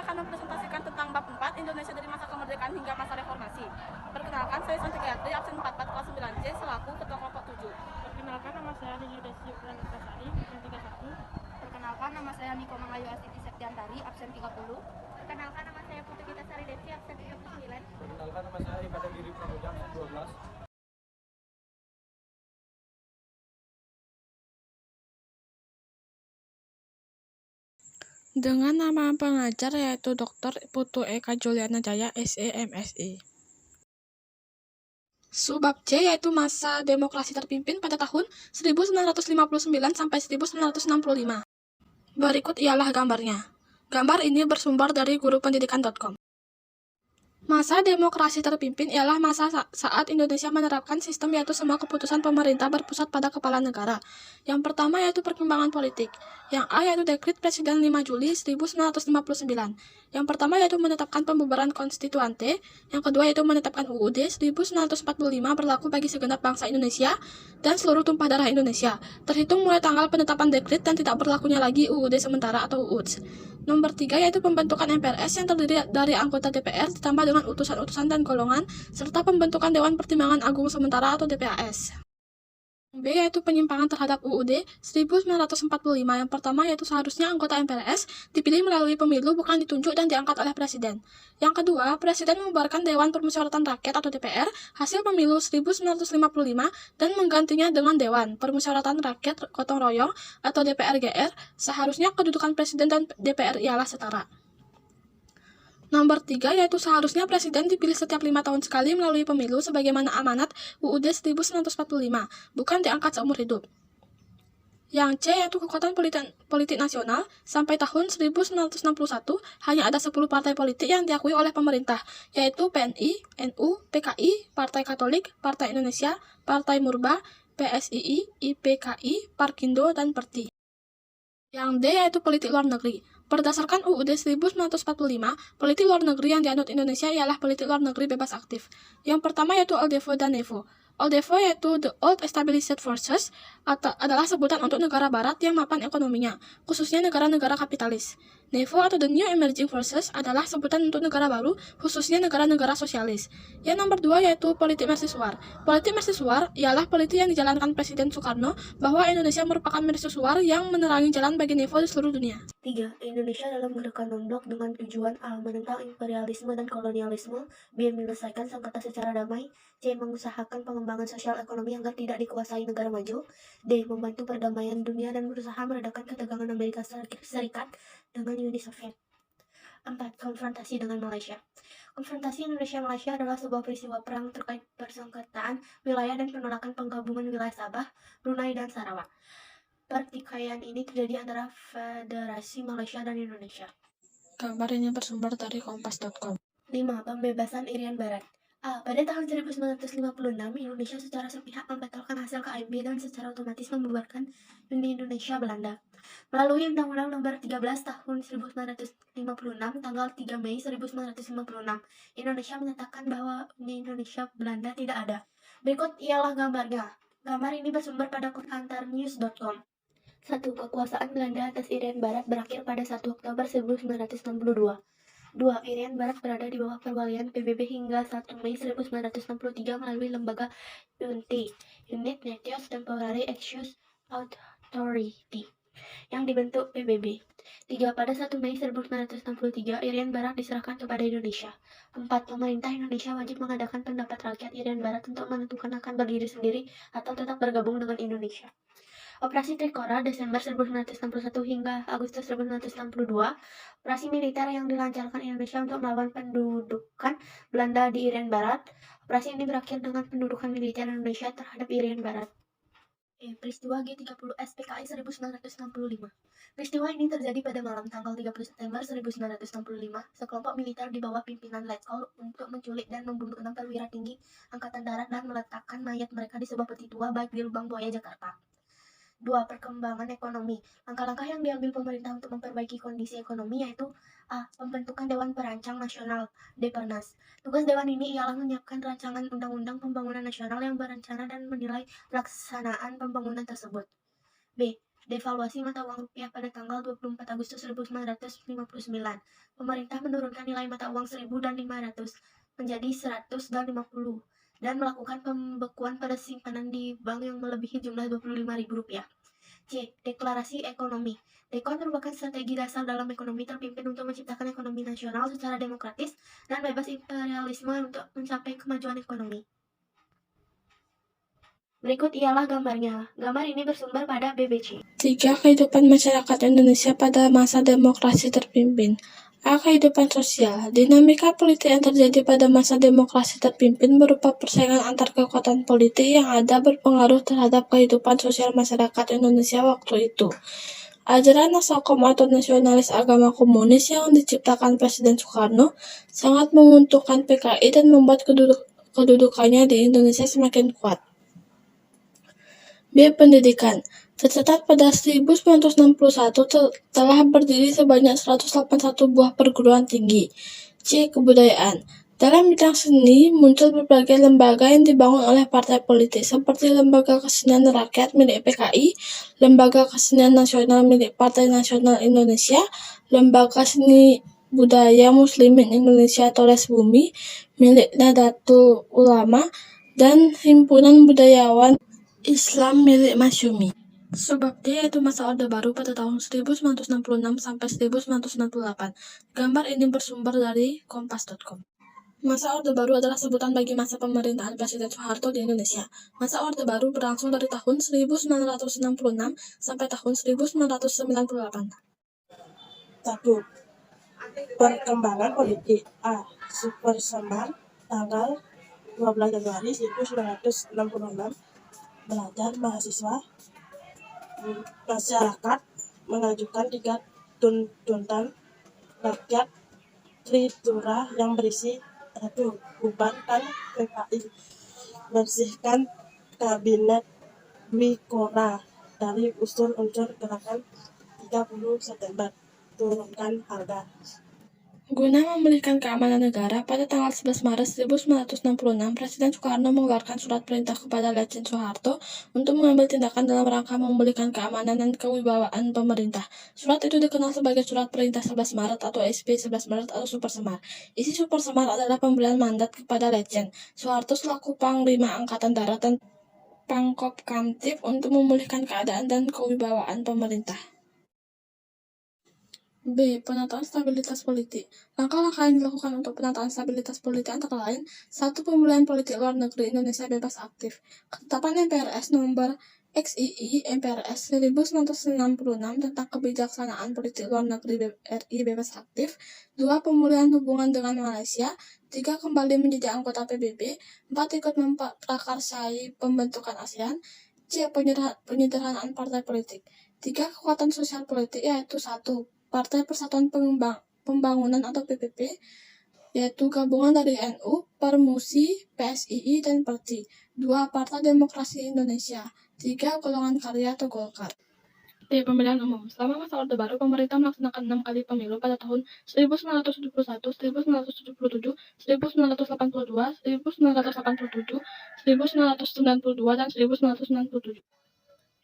akan mempresentasikan tentang bab 4 Indonesia dari masa kemerdekaan hingga masa reformasi. Perkenalkan, saya Santikiatri, absen 44 kelas 9C selaku ketua kelompok 7. Perkenalkan, nama saya Dini Desi Pranasari, absen 31. Perkenalkan, nama saya Niko Mangayu Astiti Septiantari, absen 30. Perkenalkan, nama saya Putri Gita Sari Desi, absen 39. Perkenalkan, nama saya Ibadah Diri Pramuja, absen 12. Dengan nama pengajar yaitu Dr. Putu Eka Juliana Jaya, SE, MSI. Subbab C yaitu masa demokrasi terpimpin pada tahun 1959 sampai 1965. Berikut ialah gambarnya. Gambar ini bersumber dari gurupendidikan.com. Masa demokrasi terpimpin ialah masa saat Indonesia menerapkan sistem yaitu semua keputusan pemerintah berpusat pada kepala negara. Yang pertama yaitu perkembangan politik. Yang A yaitu Dekret Presiden 5 Juli 1959. Yang pertama yaitu menetapkan pembubaran konstituante. Yang kedua yaitu menetapkan UUD 1945 berlaku bagi segenap bangsa Indonesia dan seluruh tumpah darah Indonesia, terhitung mulai tanggal penetapan dekret dan tidak berlakunya lagi UUD sementara atau UUDS. Nomor 3 yaitu pembentukan MPRS yang terdiri dari anggota DPR ditambah dengan utusan-utusan dan golongan, serta pembentukan Dewan Pertimbangan Agung Sementara atau DPAS. B yaitu penyimpangan terhadap UUD 1945. Yang pertama yaitu seharusnya anggota MPRS dipilih melalui pemilu bukan ditunjuk dan diangkat oleh presiden. Yang kedua, presiden membubarkan Dewan Permusyawaratan Rakyat atau DPR hasil pemilu 1955 dan menggantinya dengan Dewan Permusyawaratan Rakyat Gotong Royong atau DPR-GR. Seharusnya kedudukan presiden dan DPR ialah setara. Nomor 3 yaitu seharusnya presiden dipilih setiap 5 tahun sekali melalui pemilu sebagaimana amanat UUD 1945, bukan diangkat seumur hidup. Yang C yaitu kekuatan politik nasional. Sampai tahun 1961 hanya ada 10 partai politik yang diakui oleh pemerintah, yaitu PNI, NU, PKI, Partai Katolik, Partai Indonesia, Partai Murba, PSII, IPKI, Parkindo, dan Perti. Yang D yaitu politik luar negeri. Berdasarkan UUD 1945, politik luar negeri yang dianut Indonesia ialah politik luar negeri bebas aktif. Yang pertama yaitu OLDEFO dan NEVO. OLDEFO yaitu The Old Established Forces adalah sebutan untuk negara barat yang mapan ekonominya, khususnya negara-negara kapitalis. NEVO atau The New Emerging Forces adalah sebutan untuk negara baru, khususnya negara-negara sosialis. Yang nomor 2 yaitu politik mercusuar. Politik mercusuar ialah politik yang dijalankan Presiden Soekarno bahwa Indonesia merupakan mercusuar yang menerangi jalan bagi NEVO di seluruh dunia. 3. Indonesia dalam gerakan non-blok dengan tujuan A. Menentang imperialisme dan kolonialisme. B. Menyelesaikan sengketa secara damai. C. Mengusahakan pengembangan sosial ekonomi agar tidak dikuasai negara maju. D. Membantu perdamaian dunia dan berusaha meredakan ketegangan Amerika Serikat dengan Uni Soviet. 4. Konfrontasi dengan Malaysia. Konfrontasi Indonesia-Malaysia adalah sebuah peristiwa perang terkait persengketaan wilayah dan penolakan penggabungan wilayah Sabah, Brunei, dan Sarawak. Pertikaian ini terjadi antara Federasi Malaysia dan Indonesia. Gambar ini bersumber dari kompas.com. 5. Pembebasan Irian Barat. A. Pada tahun 1956, Indonesia secara sepihak membatalkan hasil KMB dan secara otomatis membubarkan Uni Indonesia Belanda. Melalui Undang-Undang Nomor 13 Tahun 1956, tanggal 3 Mei 1956, Indonesia menyatakan bahwa Uni Indonesia Belanda tidak ada. Berikut ialah gambarnya. Gambar ini bersumber pada antarnews.com. 1. Kekuasaan Belanda atas Irian Barat berakhir pada 1 Oktober 1962. 2. Irian Barat berada di bawah perwalian PBB hingga 1 Mei 1963 melalui lembaga UNT, Unit Nations Temporary Access Authority, yang dibentuk PBB. 3. Pada 1 Mei 1963, Irian Barat diserahkan kepada Indonesia. 4. Pemerintah Indonesia wajib mengadakan pendapat rakyat Irian Barat untuk menentukan akan berdiri sendiri atau tetap bergabung dengan Indonesia. Operasi Trikora Desember 1961 hingga Agustus 1962, operasi militer yang dilancarkan Indonesia untuk melawan pendudukan Belanda di Irian Barat. Operasi ini berakhir dengan pendudukan militer Indonesia terhadap Irian Barat. Peristiwa G30S PKI 1965. Peristiwa ini terjadi pada malam tanggal 30 September 1965. Sekelompok militer di bawah pimpinan Letkol untuk menculik dan membunuh 6 perwira tinggi Angkatan Darat dan meletakkan mayat mereka di sebuah peti tua baik di Lubang Buaya, Jakarta. 2. Perkembangan ekonomi. Langkah-langkah yang diambil pemerintah untuk memperbaiki kondisi ekonomi yaitu A. Pembentukan Dewan Perancang Nasional Depernas. Tugas Dewan ini ialah menyiapkan rancangan undang-undang pembangunan nasional yang berencana dan menilai pelaksanaan pembangunan tersebut. B. Devaluasi mata uang rupiah pada tanggal 24 Agustus 1959. Pemerintah menurunkan nilai mata uang 1.000 dan 500 menjadi 100 dan 50 dan melakukan pembekuan pada simpanan di bank yang melebihi jumlah Rp25.000. C. Deklarasi ekonomi. Dekon merupakan strategi dasar dalam ekonomi terpimpin untuk menciptakan ekonomi nasional secara demokratis dan bebas imperialisme untuk mencapai kemajuan ekonomi. Berikut ialah gambarnya. Gambar ini bersumber pada BBC. 3. Kehidupan masyarakat Indonesia pada masa demokrasi terpimpin. A. Kehidupan sosial. Dinamika politik yang terjadi pada masa demokrasi terpimpin berupa persaingan antar kekuatan politik yang ada berpengaruh terhadap kehidupan sosial masyarakat Indonesia waktu itu. Ajaran Nasakom atau nasionalis agama komunis yang diciptakan Presiden Soekarno sangat menguntungkan PKI dan membuat kedudukannya di Indonesia semakin kuat. B. Pendidikan. Tercatat pada 1961 telah berdiri sebanyak 181 buah perguruan tinggi. C. Kebudayaan. Dalam bidang seni, muncul berbagai lembaga yang dibangun oleh partai politik seperti Lembaga Kesenian Rakyat milik PKI, Lembaga Kesenian Nasional milik Partai Nasional Indonesia, Lembaga Seni Budaya Muslimin Indonesia atau Lesbumi milik Nahdlatul Ulama, dan Himpunan Budayawan Islam milik Masyumi. Subbab D yaitu masa Orde Baru pada tahun 1966 sampai 1968. Gambar ini bersumber dari kompas.com. Masa Orde Baru adalah sebutan bagi masa pemerintahan Presiden Soeharto di Indonesia. Masa Orde Baru berlangsung dari tahun 1966 sampai tahun 1998. 1. Perkembangan politik. A. Super Sembar, tanggal 12 Januari 1966. Belajar mahasiswa. Masyarakat mengajukan 3 tuntutan rakyat Tritura yang berisi 1. Bubarkan PKI, bersihkan kabinet Dwi Korah dari unsur-unsur gerakan 30 September, turunkan harga. Guna memulihkan keamanan negara, pada tanggal 11 Maret 1966, Presiden Soekarno mengeluarkan surat perintah kepada Letjen Soeharto untuk mengambil tindakan dalam rangka memulihkan keamanan dan kewibawaan pemerintah. Surat itu dikenal sebagai Surat Perintah 11 Maret atau SP 11 Maret atau Super Semar. Isi Super Semar adalah pemberian mandat kepada Letjen Soeharto selaku Panglima Angkatan Darat dan Pangkop Kamtib untuk memulihkan keadaan dan kewibawaan pemerintah. B. Penataan stabilitas politik. Langkah-langkah yang dilakukan untuk penataan stabilitas politik antara lain: 1. Pemulihan politik luar negeri Indonesia bebas aktif. Ketetapan MPRS nomor XII MPRS 1966 tentang kebijaksanaan politik luar negeri RI bebas aktif. 2. Pemulihan hubungan dengan Malaysia. 3. Kembali menjadi anggota PBB. 4. Ikut memprakarsai pembentukan ASEAN. C. Penyederhanaan partai politik. 3. Kekuatan sosial politik yaitu 1. Partai Persatuan Pembangunan atau PPP, yaitu gabungan dari NU, Permusi, PSII, dan Perti. 2. Partai Demokrasi Indonesia. 3. Golongan Karya atau Golkar. D. Pemilihan umum. Selama masa Orde Baru, pemerintah melaksanakan 6 kali pemilu pada tahun 1971, 1977, 1982, 1987, 1992, dan 1997.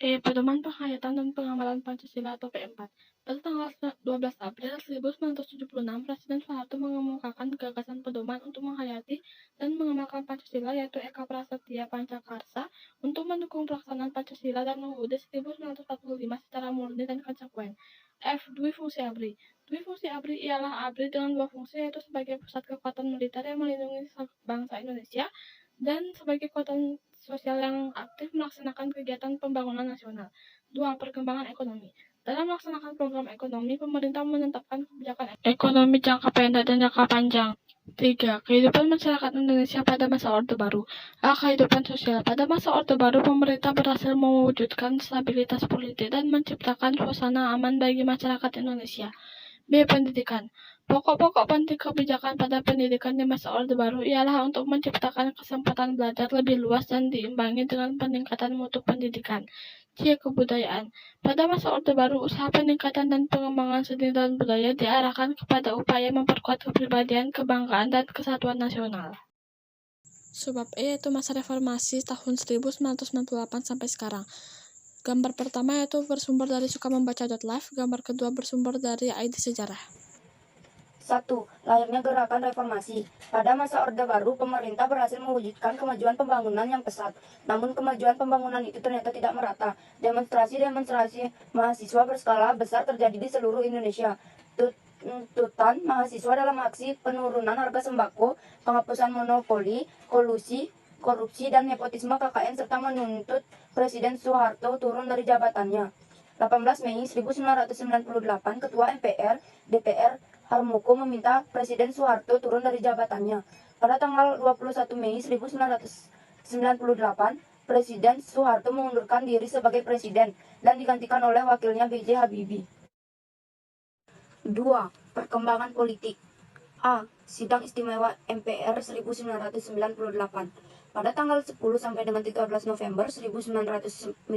E. Pedoman Penghayatan dan Pengamalan Pancasila atau P4. Pada tanggal 12 April 1976, Presiden Soeharto mengemukakan gagasan pedoman untuk menghayati dan mengamalkan Pancasila, yaitu Eka Prasetya Pancakarsa, untuk mendukung pelaksanaan Pancasila dan UUD 1945 secara murni dan konsekuen. F. Dwi Fungsi ABRI. Dwi Fungsi ABRI ialah ABRI dengan 2 fungsi, yaitu sebagai pusat kekuatan militer yang melindungi bangsa Indonesia dan sebagai kekuatan sosial yang aktif melaksanakan kegiatan pembangunan nasional. 2. Perkembangan ekonomi. Dalam melaksanakan program ekonomi, pemerintah menetapkan kebijakan ekonomi jangka pendek dan jangka panjang. 3. Kehidupan masyarakat Indonesia pada masa Orde Baru. A. Kehidupan sosial. Pada masa Orde Baru, pemerintah berhasil mewujudkan stabilitas politik dan menciptakan suasana aman bagi masyarakat Indonesia. B. Pendidikan. Pokok-pokok penting kebijakan pada pendidikan di masa Orde Baru ialah untuk menciptakan kesempatan belajar lebih luas dan diimbangi dengan peningkatan mutu pendidikan. C. Kebudayaan. Pada masa Orde Baru, usaha peningkatan dan pengembangan seni dan budaya diarahkan kepada upaya memperkuat kepribadian, kebanggaan, dan kesatuan nasional. Subbab E yaitu masa reformasi tahun 1998 sampai sekarang. Gambar pertama yaitu bersumber dari sukamembaca.live, gambar kedua bersumber dari ID Sejarah. 1. Lahirnya gerakan reformasi. Pada masa Orde Baru, pemerintah berhasil mewujudkan kemajuan pembangunan yang pesat. Namun kemajuan pembangunan itu ternyata tidak merata. Demonstrasi mahasiswa berskala besar terjadi di seluruh Indonesia. Tuntutan mahasiswa dalam aksi penurunan harga sembako, penghapusan monopoli, kolusi, korupsi, dan nepotisme KKN, serta menuntut Presiden Soeharto turun dari jabatannya. 18 Mei 1998, Ketua MPR, DPR, Harmoko meminta Presiden Soeharto turun dari jabatannya. Pada tanggal 21 Mei 1998, Presiden Soeharto mengundurkan diri sebagai presiden dan digantikan oleh wakilnya B.J. Habibie. 2. Perkembangan politik. A. Sidang Istimewa MPR 1998. Pada tanggal 10 sampai dengan 13 November 1998,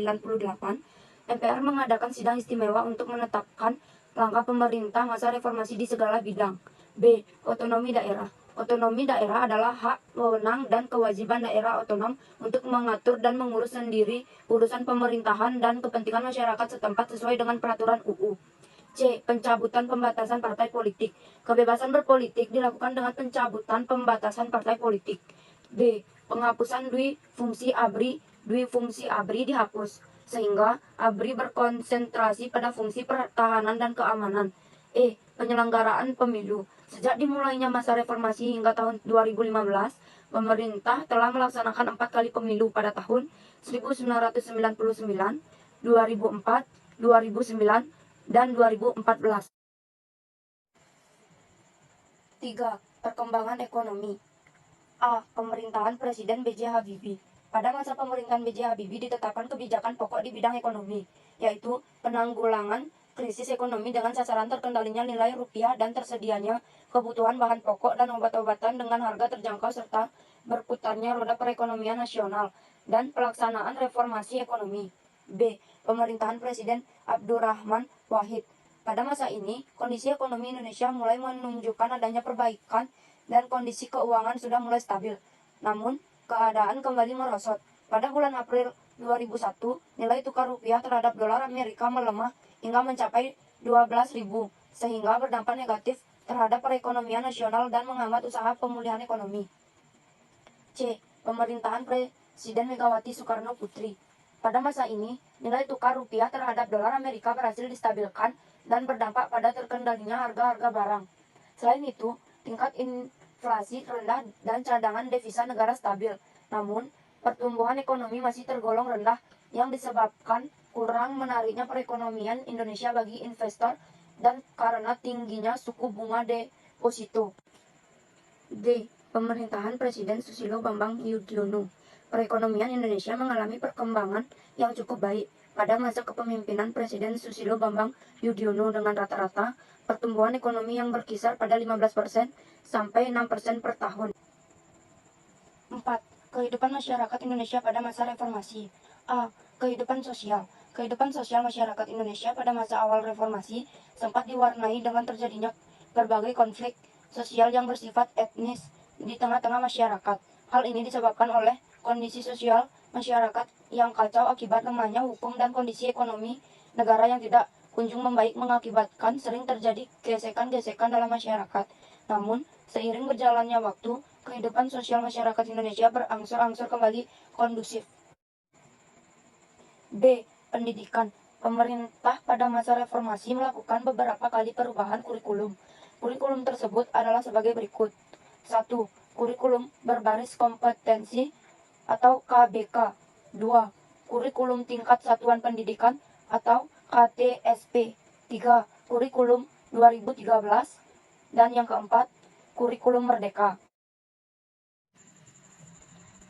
MPR mengadakan sidang istimewa untuk menetapkan langkah pemerintah masa reformasi di segala bidang. B. Otonomi daerah. Otonomi daerah adalah hak, wewenang, dan kewajiban daerah otonom untuk mengatur dan mengurus sendiri urusan pemerintahan dan kepentingan masyarakat setempat sesuai dengan peraturan UU. C. Pencabutan pembatasan partai politik. Kebebasan berpolitik dilakukan dengan pencabutan pembatasan partai politik. D. Penghapusan dui fungsi ABRI dihapus, sehingga ABRI berkonsentrasi pada fungsi pertahanan dan keamanan. E. Penyelenggaraan pemilu. Sejak dimulainya masa reformasi hingga tahun 2015, pemerintah telah melaksanakan 4 kali pemilu pada tahun 1999, 2004, 2009, dan 2014. 3. Perkembangan ekonomi. A. Pemerintahan Presiden B.J. Habibie. Pada masa pemerintahan B.J. Habibie ditetapkan kebijakan pokok di bidang ekonomi, yaitu penanggulangan krisis ekonomi dengan sasaran terkendalinya nilai rupiah dan tersedianya kebutuhan bahan pokok dan obat-obatan dengan harga terjangkau serta berputarnya roda perekonomian nasional dan pelaksanaan reformasi ekonomi. B. Pemerintahan Presiden Abdurrahman Wahid. Pada masa ini, kondisi ekonomi Indonesia mulai menunjukkan adanya perbaikan dan kondisi keuangan sudah mulai stabil. Namun, keadaan kembali merosot. Pada bulan April 2001, nilai tukar rupiah terhadap dolar Amerika melemah hingga mencapai 12.000, sehingga berdampak negatif terhadap perekonomian nasional dan menghambat usaha pemulihan ekonomi. C. Pemerintahan Presiden Megawati Soekarno Putri. Pada masa ini, nilai tukar rupiah terhadap dolar Amerika berhasil distabilkan dan berdampak pada terkendalinya harga-harga barang. Selain itu, tingkat inflasi rendah dan cadangan devisa negara stabil. Namun, pertumbuhan ekonomi masih tergolong rendah yang disebabkan kurang menariknya perekonomian Indonesia bagi investor dan karena tingginya suku bunga deposito. D. Pemerintahan Presiden Susilo Bambang Yudhoyono. Perekonomian Indonesia mengalami perkembangan yang cukup baik pada masa kepemimpinan Presiden Susilo Bambang Yudhoyono dengan rata-rata pertumbuhan ekonomi yang berkisar pada 15% sampai 6% per tahun. 4. Kehidupan masyarakat Indonesia pada masa reformasi. A. Kehidupan sosial. Kehidupan sosial masyarakat Indonesia pada masa awal reformasi sempat diwarnai dengan terjadinya berbagai konflik sosial yang bersifat etnis di tengah-tengah masyarakat. Hal ini disebabkan oleh kondisi sosial masyarakat yang kacau akibat lemahnya hukum dan kondisi ekonomi negara yang tidak kunjung membaik mengakibatkan sering terjadi gesekan-gesekan dalam masyarakat. Namun, seiring berjalannya waktu, kehidupan sosial masyarakat Indonesia berangsur-angsur kembali kondusif. B. Pendidikan. Pemerintah pada masa reformasi melakukan beberapa kali perubahan kurikulum. Kurikulum tersebut adalah sebagai berikut. 1. Kurikulum berbasis kompetensi atau KBK. 2. Kurikulum tingkat satuan pendidikan atau KTSP. 3. Kurikulum 2013. Dan yang keempat, kurikulum merdeka.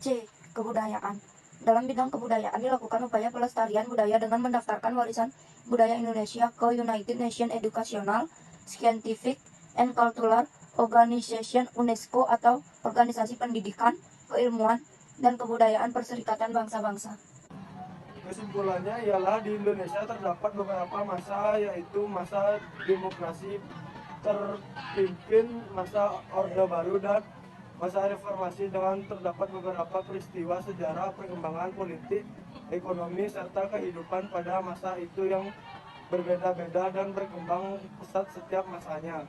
C. Kebudayaan. Dalam bidang kebudayaan dilakukan upaya pelestarian budaya dengan mendaftarkan warisan budaya Indonesia ke United Nations Educational, Scientific, and Cultural Organization UNESCO atau Organisasi Pendidikan, Keilmuan, dan Kebudayaan Perserikatan Bangsa-Bangsa. Kesimpulannya ialah di Indonesia terdapat beberapa masa, yaitu masa demokrasi terpimpin, masa Orde Baru, dan masa reformasi dengan terdapat beberapa peristiwa sejarah perkembangan politik, ekonomi, serta kehidupan pada masa itu yang berbeda-beda dan berkembang pesat setiap masanya.